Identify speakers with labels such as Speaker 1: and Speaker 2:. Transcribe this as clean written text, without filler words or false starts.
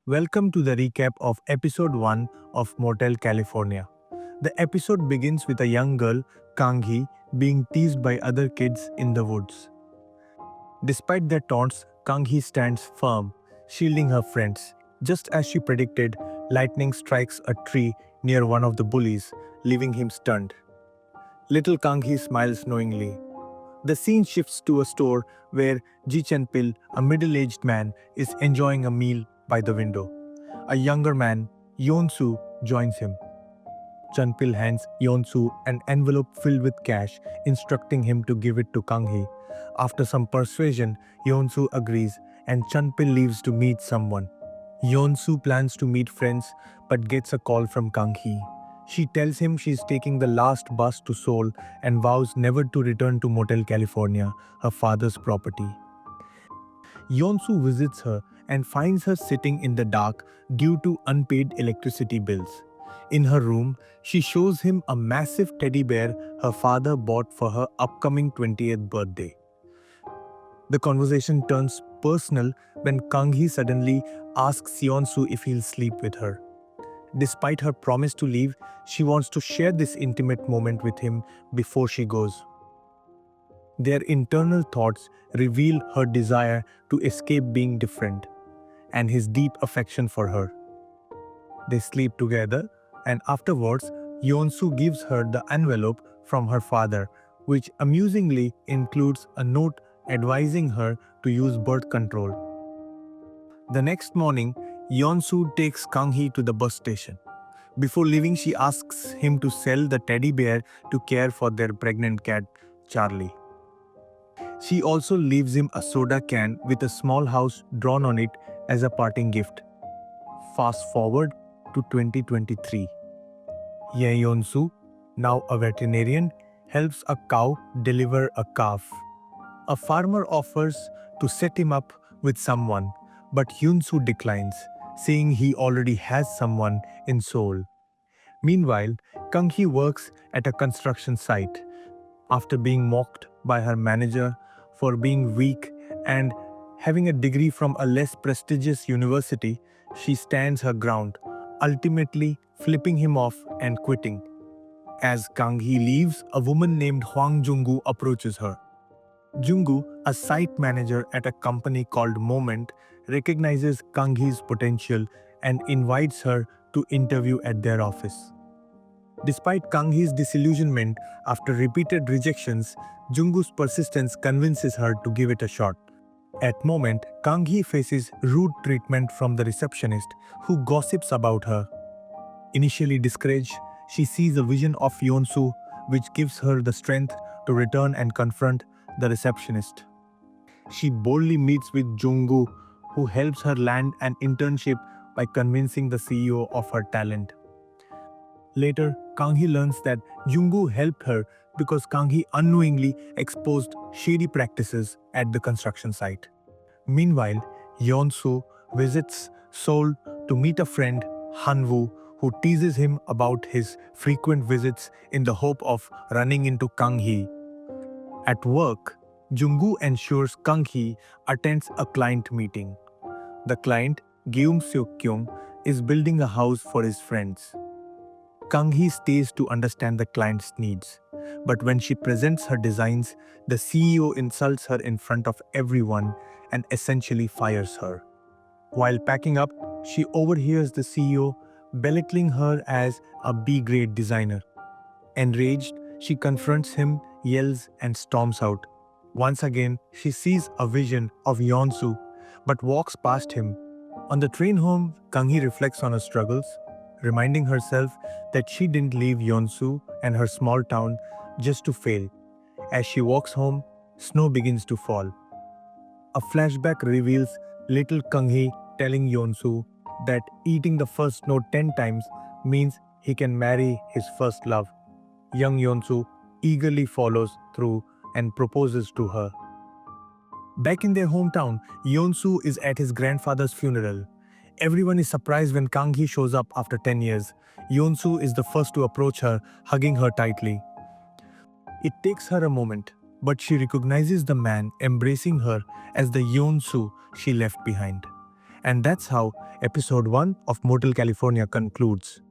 Speaker 1: Welcome to the recap of episode 1 of Motel California. The episode begins with a young girl, Kang-hui, being teased by other kids in the woods. Despite their taunts, Kang-hui stands firm, shielding her friends. Just as she predicted, lightning strikes a tree near one of the bullies, leaving him stunned. Little Kang-hui smiles knowingly. The scene shifts to a store where Ji Chen-pil, a middle-aged man, is enjoying a meal by the window. A younger man, Yeon-su, joins him. Chen-pil hands Yeon-su an envelope filled with cash, instructing him to give it to Kang-hee. After some persuasion, Yeon-su agrees and Chen-pil leaves to meet someone. Yeon-su plans to meet friends but gets a call from Kang-hee. She tells him she's taking the last bus to Seoul and vows never to return to Motel California, her father's property. Yeon-su visits her and finds her sitting in the dark due to unpaid electricity bills. In her room, she shows him a massive teddy bear her father bought for her upcoming 20th birthday. The conversation turns personal when Kang-hee suddenly asks Yeon-su if he'll sleep with her. Despite her promise to leave, she wants to share this intimate moment with him before she goes. Their internal thoughts reveal her desire to escape being different and his deep affection for her. They sleep together, and afterwards, Yeon-su gives her the envelope from her father, which amusingly includes a note advising her to use birth control. The next morning, Yeon-su takes Kang-hee to the bus station. Before leaving, she asks him to sell the teddy bear to care for their pregnant cat, Charlie. She also leaves him a soda can with a small house drawn on it as a parting gift. Fast forward to 2023. Ye Yeon-su, now a veterinarian, helps a cow deliver a calf. A farmer offers to set him up with someone, but Yeon-su declines, saying he already has someone in Seoul. Meanwhile, Kang-hee works at a construction site. After being mocked by her manager for being weak and having a degree from a less prestigious university, she stands her ground, ultimately flipping him off and quitting. As Kang-hee leaves, a woman named Hwang Jung-gu approaches her. Jung-gu, a site manager at a company called Moment, recognizes Kang-hee's potential and invites her to interview at their office. Despite Kang-hee's disillusionment after repeated rejections, Jung-gu's persistence convinces her to give it a shot. At Moment, Kang-hee faces rude treatment from the receptionist who gossips about her. Initially discouraged, she sees a vision of Yeon-su, which gives her the strength to return and confront the receptionist. She boldly meets with Jung-gu, who helps her land an internship by convincing the CEO of her talent. Later, Kang-hee learns that Jung-gu helped her because Kang-hee unknowingly exposed shady practices at the construction site. Meanwhile, Yeon-su visits Seoul to meet a friend, Han-woo, who teases him about his frequent visits in the hope of running into Kang-hee. At work, Jung-gu ensures Kang-hee attends a client meeting. The client, Seok-kyung, is building a house for his friends. Kang-hee stays to understand the client's needs, but when she presents her designs, the CEO insults her in front of everyone and essentially fires her. While packing up, she overhears the CEO belittling her as a B-grade designer. Enraged, she confronts him, yells, and storms out. Once again, she sees a vision of Yeon-su, but walks past him. On the train home, Kang-hee reflects on her struggles, reminding herself that she didn't leave Yeon-su and her small town just to fail. As she walks home, snow begins to fall. A flashback reveals little Kang-hee telling Yeon-su that eating the first snow 10 times means he can marry his first love. Young Yeon-su eagerly follows through and proposes to her. Back in their hometown, Yeon-su is at his grandfather's funeral. Everyone is surprised when Kang-hee shows up after 10 years. Yeon-su is the first to approach her, hugging her tightly. It takes her a moment, but she recognizes the man embracing her as the Yeon-su she left behind. And that's how episode 1 of Motel California concludes.